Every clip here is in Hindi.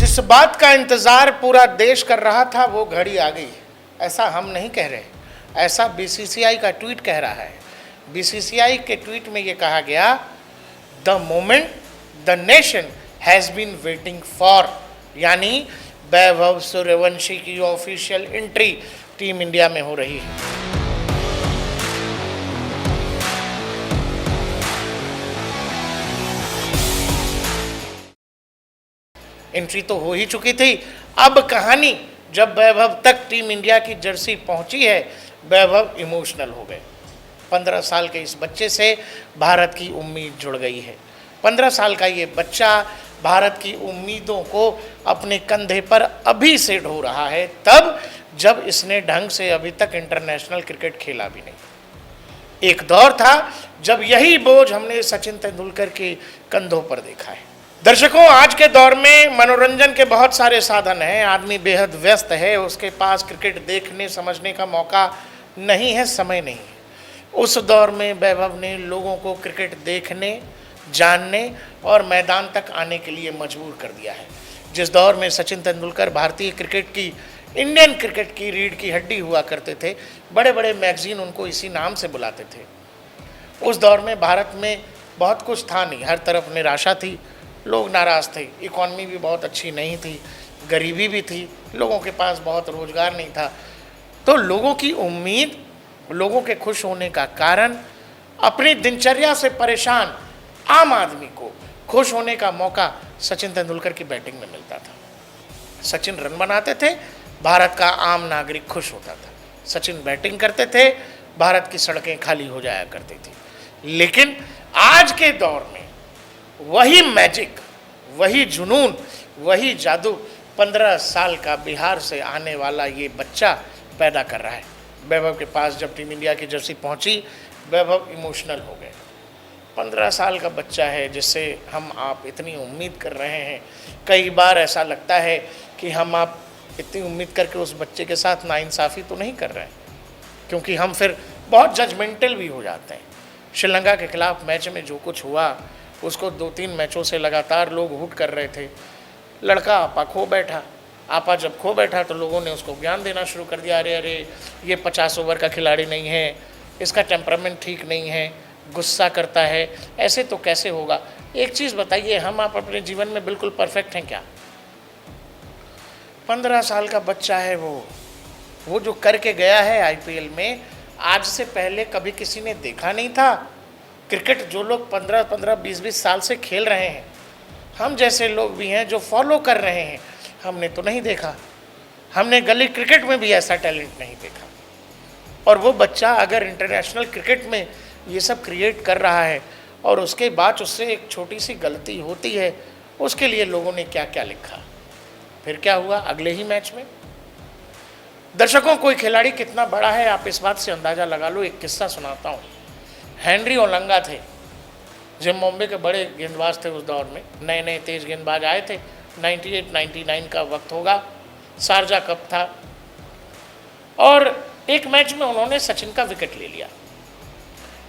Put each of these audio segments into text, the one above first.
जिस बात का इंतजार पूरा देश कर रहा था वो घड़ी आ गई। ऐसा हम नहीं कह रहे, ऐसा बीसीसीआई का ट्वीट कह रहा है। बीसीसीआई के ट्वीट में ये कहा गया, the moment the nation has been waiting for, यानी वैभव सूर्यवंशी की ऑफिशियल एंट्री टीम इंडिया में हो रही है। एंट्री तो हो ही चुकी थी। अब कहानी जब वैभव तक टीम इंडिया की जर्सी पहुंची है, वैभव इमोशनल हो गए। 15 साल के इस बच्चे से भारत की उम्मीद जुड़ गई है। 15 साल का ये बच्चा भारत की उम्मीदों को अपने कंधे पर अभी से ढो रहा है, तब जब इसने ढंग से अभी तक इंटरनेशनल क्रिकेट खेला भी नहीं। एक दौर था जब यही बोझ हमने सचिन तेंदुलकर के कंधों पर देखा है। दर्शकों, आज के दौर में मनोरंजन के बहुत सारे साधन हैं, आदमी बेहद व्यस्त है, उसके पास क्रिकेट देखने समझने का मौका नहीं है, समय नहीं है। उस दौर में वैभव ने लोगों को क्रिकेट देखने, जानने और मैदान तक आने के लिए मजबूर कर दिया है। जिस दौर में सचिन तेंदुलकर भारतीय क्रिकेट की, इंडियन क्रिकेट की रीढ़ की हड्डी हुआ करते थे, बड़े बड़े मैगजीन उनको इसी नाम से बुलाते थे। उस दौर में भारत में बहुत कुछ था नहीं, हर तरफ निराशा थी, लोग नाराज़ थे, इकॉनमी भी बहुत अच्छी नहीं थी, गरीबी भी थी, लोगों के पास बहुत रोज़गार नहीं था। तो लोगों की उम्मीद, लोगों के खुश होने का कारण, अपनी दिनचर्या से परेशान आम आदमी को खुश होने का मौका सचिन तेंदुलकर की बैटिंग में मिलता था। सचिन रन बनाते थे, भारत का आम नागरिक खुश होता था। सचिन बैटिंग करते थे, भारत की सड़कें खाली हो जाया करती थी। लेकिन आज के दौर में वही मैजिक, वही जुनून, वही जादू 15 साल का बिहार से आने वाला ये बच्चा पैदा कर रहा है। वैभव के पास जब टीम इंडिया की जर्सी पहुंची, वैभव इमोशनल हो गए। 15 साल का बच्चा है जिससे हम आप इतनी उम्मीद कर रहे हैं। कई बार ऐसा लगता है कि हम आप इतनी उम्मीद करके उस बच्चे के साथ नाइंसाफ़ी तो नहीं कर रहे हैं, क्योंकि हम फिर बहुत जजमेंटल भी हो जाते हैं। श्रीलंका के खिलाफ मैच में जो कुछ हुआ, उसको 2-3 मैचों से लगातार लोग हुट कर रहे थे। लड़का आपा खो बैठा। आपा जब खो बैठा तो लोगों ने उसको ज्ञान देना शुरू कर दिया, अरे अरे ये 50 ओवर का खिलाड़ी नहीं है, इसका टेम्परामेंट ठीक नहीं है, गुस्सा करता है, ऐसे तो कैसे होगा। एक चीज़ बताइए, हम आप अपने जीवन में बिल्कुल परफेक्ट हैं क्या? 15 साल का बच्चा है वो जो करके गया है आईपीएल में, आज से पहले कभी किसी ने देखा नहीं था। क्रिकेट जो लोग 15-15, 20-20 साल से खेल रहे हैं, हम जैसे लोग भी हैं जो फॉलो कर रहे हैं, हमने तो नहीं देखा। हमने गली क्रिकेट में भी ऐसा टैलेंट नहीं देखा। और वो बच्चा अगर इंटरनेशनल क्रिकेट में ये सब क्रिएट कर रहा है और उसके बाद उससे एक छोटी सी गलती होती है, उसके लिए लोगों ने क्या क्या लिखा। फिर क्या हुआ अगले ही मैच में? दर्शकों, कोई खिलाड़ी कितना बड़ा है आप इस बात से अंदाज़ा लगा लो। एक किस्सा सुनाता हूँ। हेनरी ओलंगा थे, जिम्बाब्वे के बड़े गेंदबाज थे उस दौर में। नए नए तेज़ गेंदबाज आए थे। 98-99 का वक्त होगा, शारजा कप था, और एक मैच में उन्होंने सचिन का विकेट ले लिया।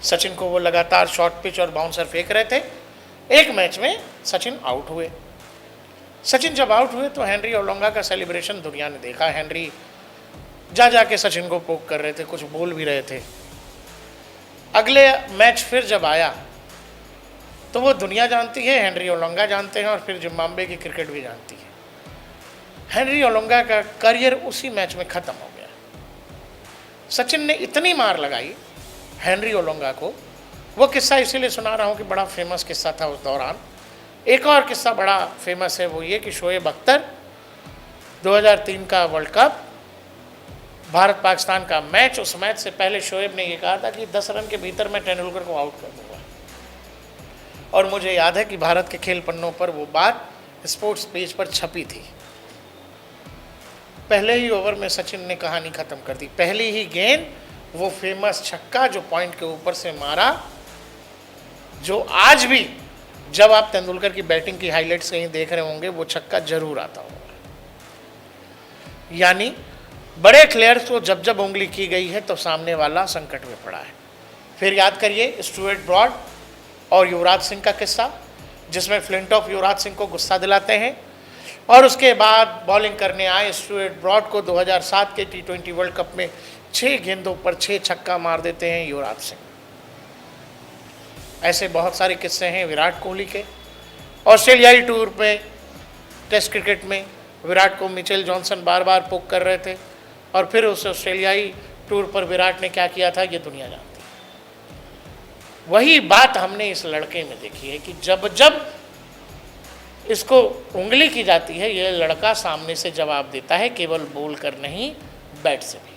सचिन को वो लगातार शॉर्ट पिच और बाउंसर फेंक रहे थे। एक मैच में सचिन आउट हुए। सचिन जब आउट हुए तो हेनरी ओलंगा का सेलिब्रेशन दुनिया ने देखा। हेनरी जा के सचिन को पोक कर रहे थे, कुछ बोल भी रहे थे। अगले मैच फिर जब आया तो वो दुनिया जानती है, हेनरी ओलंगा जानते हैं, और फिर जिम्बाब्वे की क्रिकेट भी जानती है। हेनरी ओलंगा का करियर उसी मैच में ख़त्म हो गया। सचिन ने इतनी मार लगाई हेनरी ओलंगा को। वो किस्सा इसीलिए सुना रहा हूँ कि बड़ा फेमस किस्सा था उस दौरान। एक और किस्सा बड़ा फेमस है, वो ये कि शोएब अख्तर 2003 का वर्ल्ड कप, भारत पाकिस्तान का मैच, उस मैच से पहले शोएब ने ये कहा था कि 10 रन के भीतर मैं तेंदुलकर को आउट कर दूंगा। और मुझे याद है कि भारत के खेल पन्नों पर वो बात स्पोर्ट्स पेज पर छपी थी। पहले ही ओवर में सचिन ने कहानी ख़त्म कर दी। पहली ही गेंद वो फेमस छक्का जो पॉइंट के ऊपर से मारा, जो आज भी जब आप तेंदुलकर की बैटिंग की हाइलाइट्स कहीं देख रहे होंगे, वो छक्का जरूर आता होगा। यानी बड़े प्लेयर्स को जब जब उंगली की गई है तो सामने वाला संकट में पड़ा है। फिर याद करिए स्टुअर्ट ब्रॉड और युवराज सिंह का किस्सा, जिसमें फ्लिंटॉफ युवराज सिंह को गुस्सा दिलाते हैं। और उसके बाद बॉलिंग करने आए स्टुअर्ट ब्रॉड को 2007 के T20 वर्ल्ड कप में 6 गेंदों पर 6 छक्का मार देते हैं युवराज सिंह। ऐसे बहुत सारे किस्से हैं विराट कोहली के। ऑस्ट्रेलियाई टूर पे टेस्ट क्रिकेट में विराट को मिचेल जॉनसन बार बार पुक कर रहे थे, और फिर उस ऑस्ट्रेलियाई टूर पर विराट ने क्या किया था ये दुनिया जानती है। वही बात हमने इस लड़के में देखी है कि जब जब इसको उंगली की जाती है ये लड़का सामने से जवाब देता है, केवल बोल कर नहीं बैट से भी।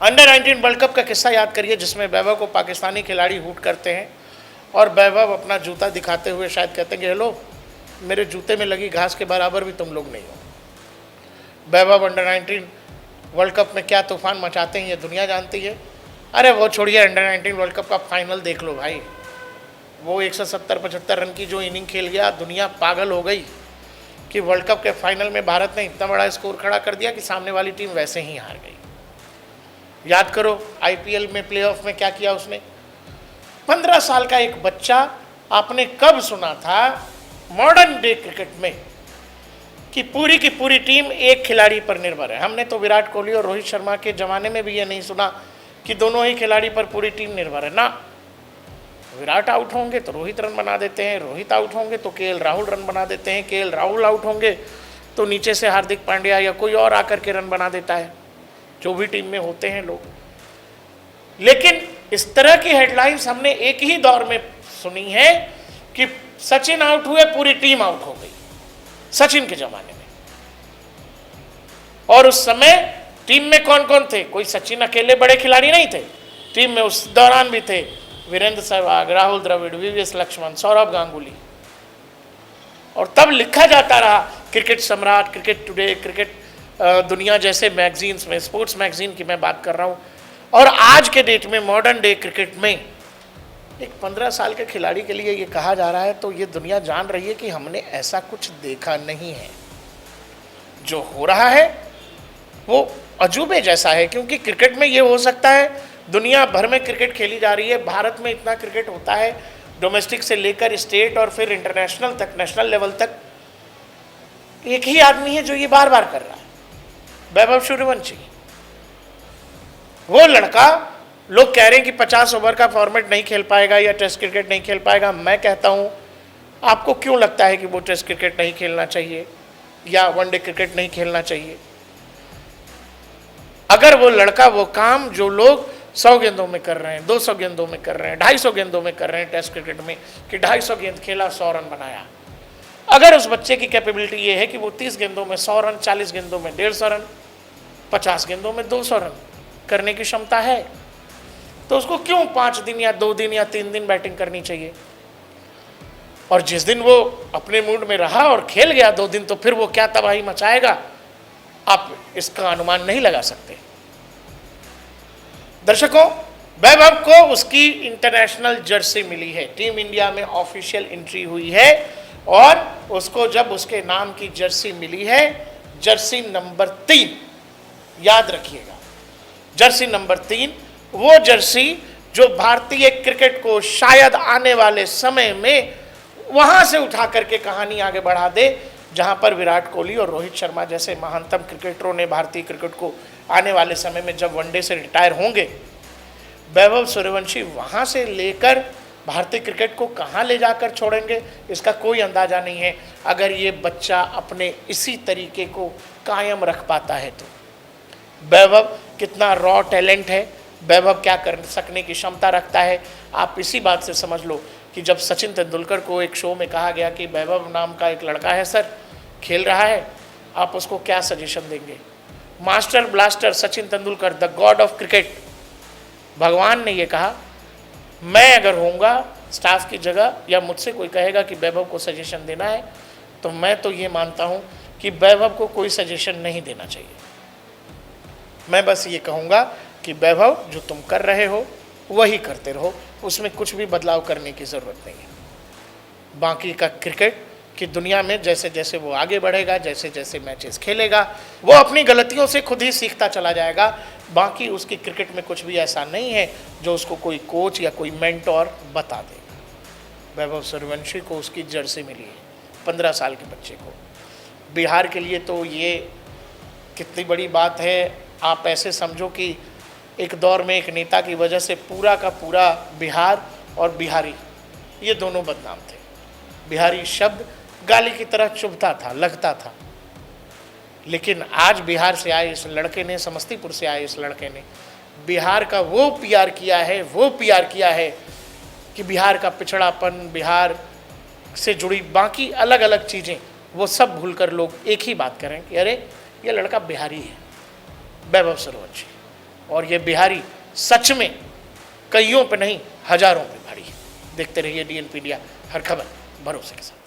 अंडर 19 वर्ल्ड कप का किस्सा याद करिए जिसमें वैभव को पाकिस्तानी खिलाड़ी हूट करते हैं और वैभव अपना जूता दिखाते हुए शायद कहते हैं कि हेलो, मेरे जूते में लगी घास के बराबर भी तुम लोग नहीं हो। वैभव अंडर 19 वर्ल्ड कप में क्या तूफान मचाते हैं ये दुनिया जानती है। अरे वो छोड़िए, अंडर 19 वर्ल्ड कप का फाइनल देख लो भाई, वो 170-75 रन की जो इनिंग खेल गया, दुनिया पागल हो गई कि वर्ल्ड कप के फाइनल में भारत ने इतना बड़ा स्कोर खड़ा कर दिया कि सामने वाली टीम वैसे ही हार गई। याद करो IPL में प्लेऑफ में क्या किया उसने। 15 साल का एक बच्चा, आपने कब सुना था मॉडर्न डे क्रिकेट में कि पूरी की पूरी टीम एक खिलाड़ी पर निर्भर है। हमने तो विराट कोहली और रोहित शर्मा के ज़माने में भी ये नहीं सुना कि दोनों ही खिलाड़ी पर पूरी टीम निर्भर है ना। विराट आउट होंगे तो रोहित रन बना देते हैं, रोहित आउट होंगे तो KL राहुल रन बना देते हैं, KL राहुल आउट होंगे तो नीचे से हार्दिक पांड्या या कोई और आकर के रन बना देता है, जो भी टीम में होते हैं लोग। लेकिन इस तरह की हेडलाइंस हमने एक ही दौर में सुनी है कि सचिन आउट हुए पूरी टीम आउट हो गई, सचिन के जमाने में। और उस समय टीम में कौन कौन थे? कोई सचिन अकेले बड़े खिलाड़ी नहीं थे, टीम में उस दौरान भी थे वीरेंद्र सहवाग, राहुल द्रविड़, VVS लक्ष्मण, सौरभ गांगुली। और तब लिखा जाता रहा क्रिकेट सम्राट, क्रिकेट टुडे, क्रिकेट दुनिया जैसे मैगजीन्स में, स्पोर्ट्स मैगजीन की मैं बात कर रहा हूँ। और आज के डेट में मॉडर्न डे क्रिकेट में एक 15 साल के खिलाड़ी के लिए ये कहा जा रहा है तो ये दुनिया जान रही है कि हमने ऐसा कुछ देखा नहीं है। जो हो रहा है वो अजूबे जैसा है, क्योंकि क्रिकेट में ये हो सकता है, दुनिया भर में क्रिकेट खेली जा रही है, भारत में इतना क्रिकेट होता है, डोमेस्टिक से लेकर स्टेट और फिर इंटरनेशनल तक, नेशनल लेवल तक। एक ही आदमी है जो ये बार बार कर रहा है, वैभव सूर्यवंशी। वो लड़का, लोग कह रहे हैं कि 50 ओवर का फॉर्मेट नहीं खेल पाएगा या टेस्ट क्रिकेट नहीं खेल पाएगा। मैं कहता हूं, आपको क्यों लगता है कि वो टेस्ट क्रिकेट नहीं खेलना चाहिए या वनडे क्रिकेट नहीं खेलना चाहिए? अगर वो लड़का वो काम जो लोग 100 गेंदों में कर रहे हैं, 200 गेंदों में कर रहे हैं, 250 गेंदों में कर रहे हैं टेस्ट क्रिकेट में, कि 250 गेंद खेला 100 रन बनाया, अगर उस बच्चे की कैपेबिलिटी ये है कि वो 30 गेंदों में 100 रन, 40 गेंदों में 150 रन, 50 गेंदों में 200 रन करने की क्षमता है, तो उसको क्यों 5 दिन या 2 दिन या 3 दिन बैटिंग करनी चाहिए? और जिस दिन वो अपने मूड में रहा और खेल गया 2 दिन, तो फिर वो क्या तबाही मचाएगा, आप इसका अनुमान नहीं लगा सकते। दर्शकों, वैभव को उसकी इंटरनेशनल जर्सी मिली है, टीम इंडिया में ऑफिशियल एंट्री हुई है, और उसको जब उसके नाम की जर्सी मिली है, जर्सी नंबर 3, याद रखिएगा, जर्सी नंबर 3, वो जर्सी जो भारतीय क्रिकेट को शायद आने वाले समय में वहां से उठा करके कहानी आगे बढ़ा दे, जहां पर विराट कोहली और रोहित शर्मा जैसे महानतम क्रिकेटरों ने भारतीय क्रिकेट को आने वाले समय में जब वनडे से रिटायर होंगे, वैभव सूर्यवंशी वहां से लेकर भारतीय क्रिकेट को कहां ले जाकर छोड़ेंगे, इसका कोई अंदाजा नहीं है। अगर ये बच्चा अपने इसी तरीके को कायम रख पाता है तो वैभव कितना रॉ टैलेंट है, वैभव क्या कर सकने की क्षमता रखता है, आप इसी बात से समझ लो कि जब सचिन तेंदुलकर को एक शो में कहा गया कि वैभव नाम का एक लड़का है सर, खेल रहा है, आप उसको क्या सजेशन देंगे? Master blaster Sachin Tendulkar, the God of cricket, भगवान ने ये कहा, मैं अगर होऊंगा स्टाफ की जगह या मुझसे कोई कहेगा कि वैभव को सजेशन देना है, तो मैं तो ये मानता हूँ कि वैभव को कोई सजेशन नहीं देना चाहिए। मैं बस ये कहूँगा कि वैभव जो तुम कर रहे हो वही करते रहो, उसमें कुछ भी बदलाव करने की ज़रूरत नहीं है। बाकी का क्रिकेट की दुनिया में जैसे जैसे वो आगे बढ़ेगा, जैसे जैसे मैचेस खेलेगा, वो अपनी गलतियों से खुद ही सीखता चला जाएगा। बाकी उसकी क्रिकेट में कुछ भी ऐसा नहीं है जो उसको कोई कोच या कोई मेंटोर बता देगा। वैभव सूर्यवंशी को उसकी जर्सी मिली है 15 साल के बच्चे को। बिहार के लिए तो ये कितनी बड़ी बात है। आप ऐसे समझो कि एक दौर में एक नेता की वजह से पूरा का पूरा बिहार और बिहारी ये दोनों बदनाम थे। बिहारी शब्द गाली की तरह चुभता था, लगता था, लेकिन आज बिहार से आए इस लड़के ने, समस्तीपुर से आए इस लड़के ने बिहार का वो पीआर किया है कि बिहार का पिछड़ापन, बिहार से जुड़ी बाकी अलग अलग चीज़ें, वो सब भूलकर लोग एक ही बात करें कि अरे ये लड़का बिहारी है, वैभव सूर्यवंशी। और ये बिहारी सच में कईयों पे नहीं हजारों पे भारी है। देखते रहिए DNP इंडिया, हर खबर भरोसे के साथ।